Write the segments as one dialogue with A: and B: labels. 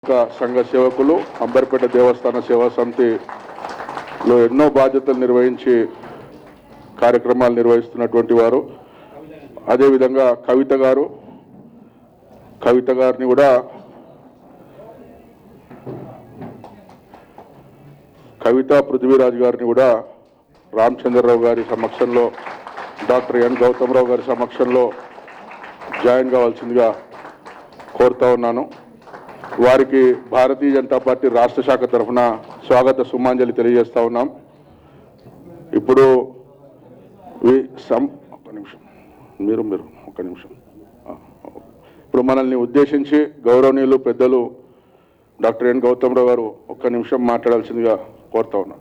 A: సంఘ సేవకులు అంబర్పేట దేవస్థాన సేవా సమితిలో ఎన్నో బాధ్యతలు నిర్వహించి కార్యక్రమాలు నిర్వహిస్తున్నటువంటి వారు. అదేవిధంగా కవిత గారిని కూడా కవిత పృథ్వీరాజ్ గారిని కూడా రామచంద్రరావు గారి సమక్షంలో డాక్టర్ ఎన్ గౌతమరావు గారి సమక్షంలో జాయిన్ కావాల్సిందిగా కోరుతా ఉన్నాను. వారికి భారతీయ జనతా పార్టీ రాష్ట్ర శాఖ తరఫున స్వాగత సుమాంజలి తెలియజేస్తా ఉన్నాం. ఇప్పుడు ఇప్పుడు మనల్ని ఉద్దేశించి గౌరవనీయులు పెద్దలు డాక్టర్ ఎన్ గౌతమరావు గారు ఒక్క నిమిషం మాట్లాడాల్సిందిగా కోరుతా ఉన్నాం.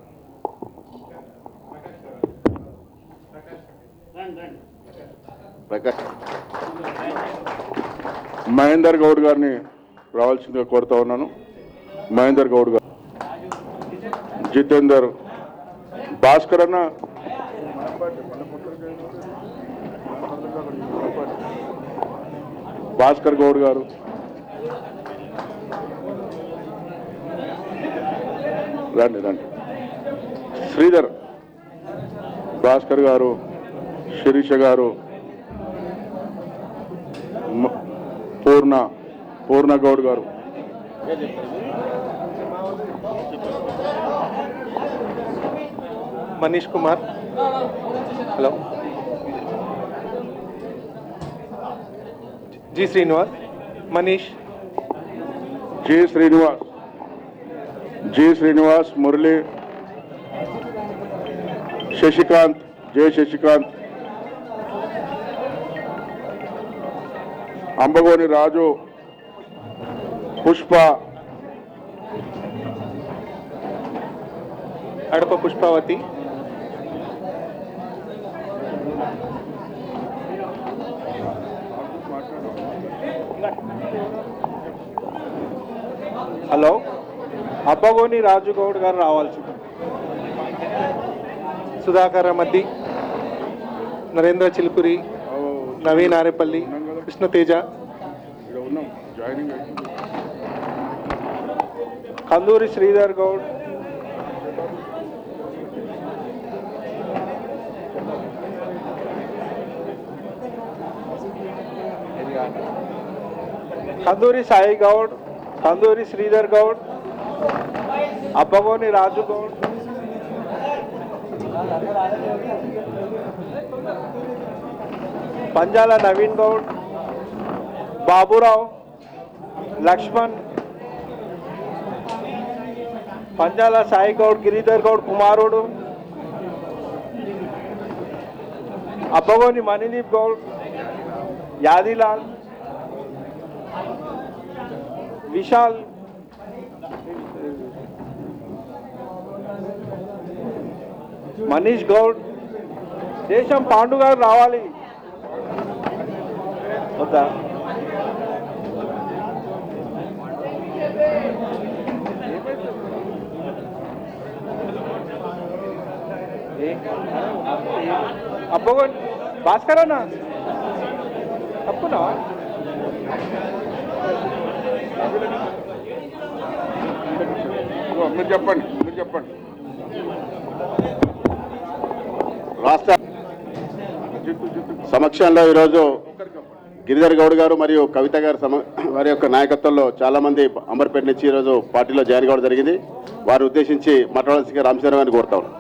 A: మహేందర్ గౌడ్ గారిని రావాల్సిందిగా కోరుతా ఉన్నాను. మహేందర్ గౌడ్ గారు, జితేందర్, భాస్కర్ అన్న, భాస్కర్ గౌడ్ గారు, రండి. శ్రీధర్, భాస్కర్ గారు, శిరీష గారు, పూర్ణ గౌడ్ గారు,
B: Manish Kumar, hello, G Srinivas, Manish,
A: G Srinivas, Murali, Shashikant, Shashikant, Ambagoni Raju, Pushpa,
B: Adapa Pushpavathi, hello, Abbagoni Raju Goud గారు రావాల్సింది, సుధాకర్ మద్ది, నరేంద్ర చిలుపురి, నవీన్ ఆరేపల్లి, కృష్ణతేజ, కందూరి శ్రీధర్ గౌడ్, కందూరి సాయి గౌడ్, కందూరి శ్రీధర్ గౌడ్, అబ్బగోని రాజు గౌడ్, పంజాల నవీన్ గౌడ్, బాబురావు, లక్ష్మణ్, పంజాల సాయి గౌడ్, గిరిధర్ గౌడ్ కుమారుడు, అబ్బగోని మణిదీప్ గౌడ్, యాదిలాల్, విశాల్, మనీష్ గౌడ్, దేశం పాండు గారు రావాలి వద్దా? అబ్బగోని భాస్కర్ అన్న తప్పునా?
A: మీరు చెప్పండి. రాష్ట్ర
C: సమక్షంలో ఈరోజు గిరిధర్ గౌడ్ గారు మరియు కవిత గారు వారి యొక్క నాయకత్వంలో చాలామంది అంబర్పేట నుంచి ఈరోజు పార్టీలో జాయిన్ కావడం జరిగింది. వారిని ఉద్దేశించి మాట్లాడాల్సిందిగా రామచంద్ర గారిని కోరుతా ఉన్నాను.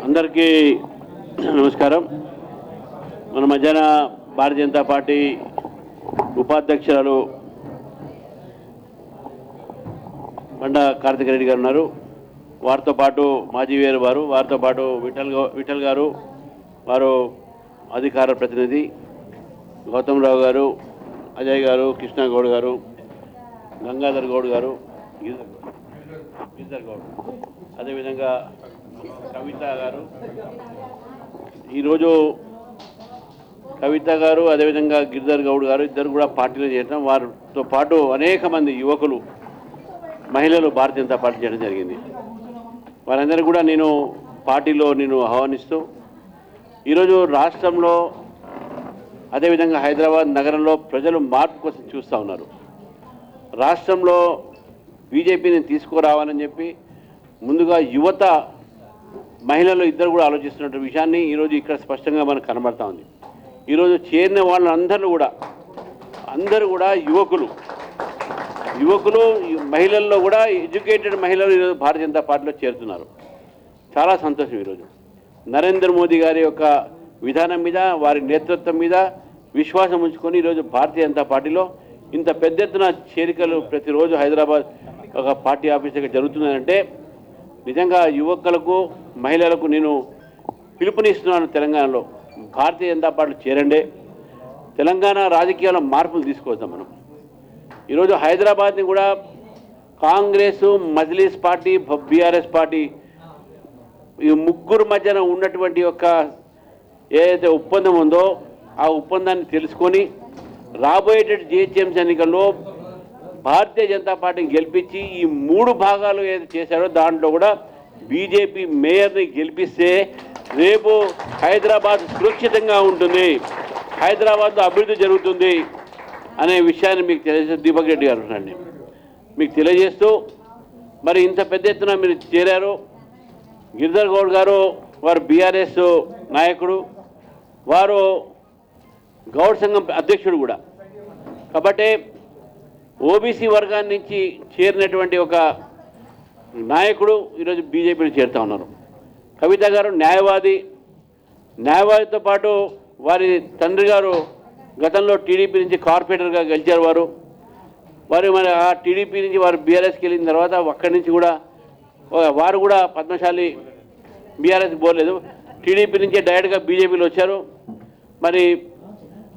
D: అందరికీ నమస్కారం. మన మధ్యాహ్న భారతీయ జనతా పార్టీ ఉపాధ్యక్షురాలు బండా కార్తిక్ రెడ్డి గారు ఉన్నారు. వారితో పాటు మాజీ వేరు వారు, వారితో పాటు విఠల్ గారు, వారు అధికార ప్రతినిధి, గౌతమరావు గారు, అజయ్ గారు, కృష్ణ గౌడ్ గారు, గంగాధర్ గౌడ్ గారు, గిరిధర్ గౌడ్, అదేవిధంగా కవిత గారు. ఈరోజు కవిత గారు అదేవిధంగా గిరిధర్ గౌడ్ గారు ఇద్దరు కూడా పార్టీలో చేయడం, వారితో పాటు అనేక మంది యువకులు, మహిళలు భారతీయ జనతా పార్టీ చేయడం జరిగింది. వారందరూ కూడా నేను పార్టీలో ఆహ్వానిస్తూ ఈరోజు రాష్ట్రంలో అదేవిధంగా హైదరాబాద్ నగరంలో ప్రజలు మార్పు కోసం చూస్తూ ఉన్నారు. రాష్ట్రంలో బీజేపీని తీసుకురావాలని చెప్పి ముందుగా యువత మహిళలు ఇద్దరు కూడా ఆలోచిస్తున్న విషయాన్ని ఈరోజు ఇక్కడ స్పష్టంగా మనకు కనబడతా ఉంది. ఈరోజు చేరిన వాళ్ళందరూ కూడా యువకులు మహిళల్లో కూడా ఎడ్యుకేటెడ్ మహిళలు ఈరోజు భారతీయ జనతా పార్టీలో చేరుతున్నారు. చాలా సంతోషం. ఈరోజు నరేంద్ర మోదీ గారి యొక్క విధానం మీద, వారి నేతృత్వం మీద విశ్వాసం ఉంచుకొని ఈరోజు భారతీయ జనతా పార్టీలో ఇంత పెద్ద ఎత్తున చేరికలు ప్రతిరోజు హైదరాబాద్ ఒక పార్టీ ఆఫీస్ దగ్గర జరుగుతున్నాయంటే నిజంగా యువకులకు మహిళలకు నేను పిలుపునిస్తున్నాను. తెలంగాణలో భారతీయ జనతా పార్టీలో చేరండి. తెలంగాణ రాజకీయాల్లో మార్పులు తీసుకొద్దాం మనం. ఈరోజు హైదరాబాద్ని కూడా Congress, Majlis party, BRS party ఈ ముగ్గురు మధ్యన ఉన్నటువంటి యొక్క ఏదైతే ఒప్పందం ఉందో ఆ ఒప్పందాన్ని తెలుసుకొని రాబోయేటటువంటి జిహెచ్ఎంసీ ఎన్నికల్లో భారతీయ జనతా పార్టీని గెలిపించి ఈ 3 భాగాలు ఏదైతే చేశారో దాంట్లో కూడా బీజేపీ మేయర్ని గెలిపిస్తే రేపు హైదరాబాద్ సురక్షితంగా ఉంటుంది, హైదరాబాద్లో అభివృద్ధి జరుగుతుంది అనే విషయాన్ని మీకు తెలియజేస్తూ దీపక్ రెడ్డి గారు ఉన్నారండి. మీకు తెలియజేస్తూ మరి ఇంత పెద్ద ఎత్తున మీరు చేరారు. గిరిధర్ గౌడ్ గారు వారు బీఆర్ఎస్ నాయకుడు, వారు గౌడ్ సంఘం అధ్యక్షుడు కూడా. కాబట్టి ఓబీసీ వర్గాన్ని నుంచి చేరినటువంటి ఒక నాయకుడు ఈరోజు బీజేపీని చేరుతూ ఉన్నారు. కవిత గారు న్యాయవాదితో పాటు వారి తండ్రి గారు గతంలో టీడీపీ నుంచి కార్పొరేటర్గా గెలిచారు. వారు మరి ఆ టీడీపీ నుంచి వారు బీఆర్ఎస్కి వెళ్ళిన తర్వాత అక్కడి నుంచి కూడా వారు కూడా పద్మశాలి బీఆర్ఎస్ పోలేదు, టీడీపీ నుంచే డైరెక్ట్గా బీజేపీలో వచ్చారు. మరి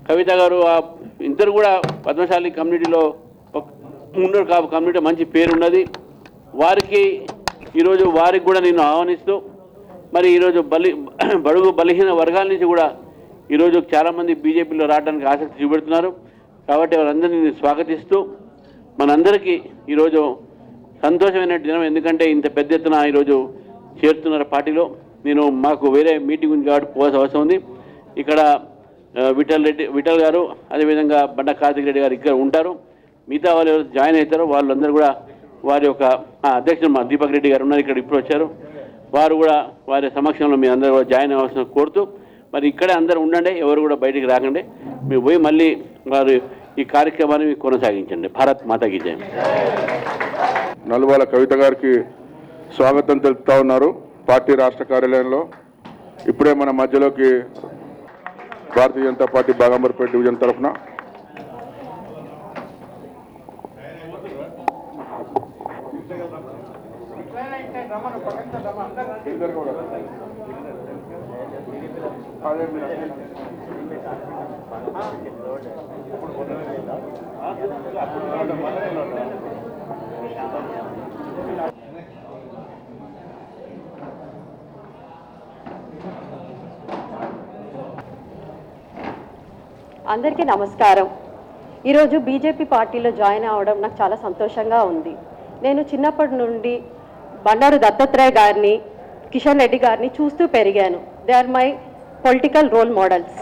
D: కవిత గారు ఇద్దరు కూడా పద్మశాలి కమ్యూనిటీలో ఉన్నారు, కమ్యూనిటీ మంచి పేరు ఉన్నది వారికి. ఈరోజు వారికి కూడా నేను ఆహ్వానిస్తూ మరి ఈరోజు బడుగు బలహీన వర్గాల నుంచి కూడా ఈరోజు చాలామంది బీజేపీలో రావడానికి ఆసక్తి చూపెడుతున్నారు. కాబట్టి వారందరినీ నేను స్వాగతిస్తూ మనందరికీ ఈరోజు సంతోషమైన దినం. ఎందుకంటే ఇంత పెద్ద ఎత్తున ఈరోజు చేరుతున్నారు పార్టీలో. మాకు వేరే మీటింగ్ ఉంది కాబట్టి పోవాల్సిన అవసరం ఉంది. ఇక్కడ విఠల్ గారు, అదేవిధంగా బండ కార్తిక్ రెడ్డి గారు ఇక్కడ ఉంటారు. మిగతా వాళ్ళు ఎవరు జాయిన్ అవుతారో వాళ్ళందరూ కూడా వారి యొక్క అధ్యక్షుడు మా దీపక్ రెడ్డి గారు ఉన్నారు, ఇక్కడ ఇప్పుడు వచ్చారు. వారు కూడా వారి సమక్షంలో మీ అందరూ కూడా జాయిన్ అవ్వాల్సిన కోరుతూ మరి ఇక్కడే అందరూ ఉండండి, ఎవరు కూడా బయటికి రాకండి. మీరు పోయి మళ్ళీ వారు ఈ కార్యక్రమాన్ని కొనసాగించండి. భారత్ మాతాకి జై.
A: నలుబాల కవిత గారికి స్వాగతం తెలుపుతా ఉన్నారు పార్టీ రాష్ట్ర కార్యాలయంలో. ఇప్పుడే మన మధ్యలోకి భారతీయ జనతా పార్టీ బాగంబర్పేట డివిజన్ తరఫున
E: అందరికీ నమస్కారం. ఈరోజు బీజేపీ పార్టీలో జాయిన్ అవ్వడం నాకు చాలా సంతోషంగా ఉంది. నేను చిన్నప్పటి నుండి బండారు దత్తాత్రేయ గారిని, కిషన్ రెడ్డి గారిని చూస్తూ పెరిగాను. They are my political role models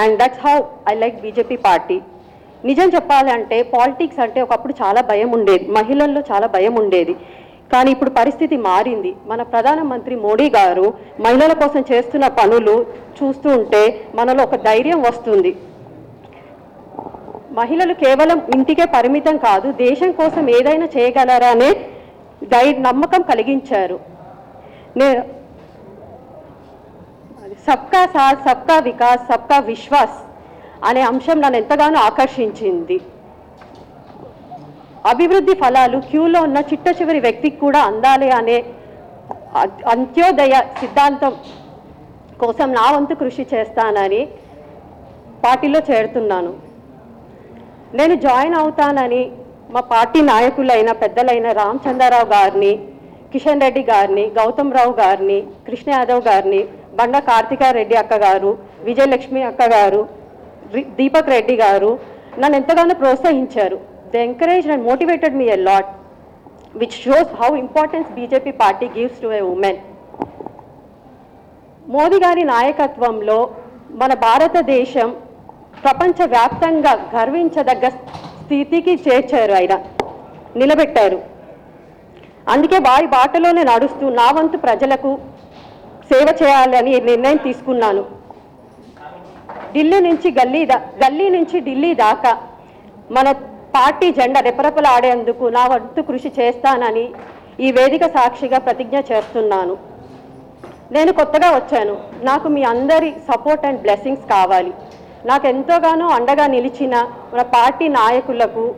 E: and that's how I like BJP party. నిజం చెప్పాలంటే పాలిటిక్స్ అంటే ఒకప్పుడు చాలా భయం ఉండేది, మహిళల్లో చాలా భయం ఉండేది. కానీ ఇప్పుడు పరిస్థితి మారింది. మన ప్రధానమంత్రి మోడీ గారు మహిళల కోసం చేస్తున్న పనులు చూస్తూ ఉంటే మనలో ఒక ధైర్యం వస్తుంది. మహిళలు కేవలం ఇంటికే పరిమితం కాదు, దేశం కోసం ఏదైనా చేయగలరా అనే నమ్మకం కలిగించారు. సబ్కా సాత్, సబ్కా వికాస్, సబ్కా విశ్వాస్ అనే అంశం నన్ను ఎంతగానో ఆకర్షించింది. అభివృద్ధి ఫలాలు క్యూలో ఉన్న చిట్ట చివరి వ్యక్తికి కూడా అందాలి అనే అంత్యోదయ సిద్ధాంతం కోసం నా వంతు కృషి చేస్తానని పార్టీలో చేరుతున్నాను. నేను జాయిన్ అవుతానని మా పార్టీ నాయకులైన పెద్దలైన రామచంద్రరావు గారిని, కిషన్ రెడ్డి గారిని, గౌతమ్ రావు గారిని, కృష్ణ యాదవ్ గారిని, బండ కార్తికారెడ్డి అక్క గారు, విజయలక్ష్మి అక్క గారు, దీపక్ రెడ్డి గారు నన్ను ఎంతగానో ప్రోత్సహించారు. They encouraged and motivated me a lot, which shows how importance BJP party gives to a women. Modi గారి నాయకత్వంలో మన భారతదేశం ప్రపంచవ్యాప్తంగా గర్వించదగ్గ స్థితికి చేర్చారు ఆయన. నిలబెట్టారు. అందుకే వారి బాటలోనే నడుస్తూ నా వంతు ప్రజలకు సేవ చేయాలని నిర్ణయం తీసుకున్నాను. గల్లీ నుంచి ఢిల్లీ దాకా మన పార్టీ జెండా రెపరెపలాడేందుకు నా వంతు కృషి చేస్తానని ఈ వేదిక సాక్షిగా ప్రతిజ్ఞ చేస్తున్నాను. నేను కొత్తగా వచ్చాను. నాకు మీ అందరి సపోర్ట్ అండ్ బ్లెస్సింగ్స్ కావాలి. నాకు ఎంతోగానో అండగా నిలిచిన మన పార్టీ నాయకులకు,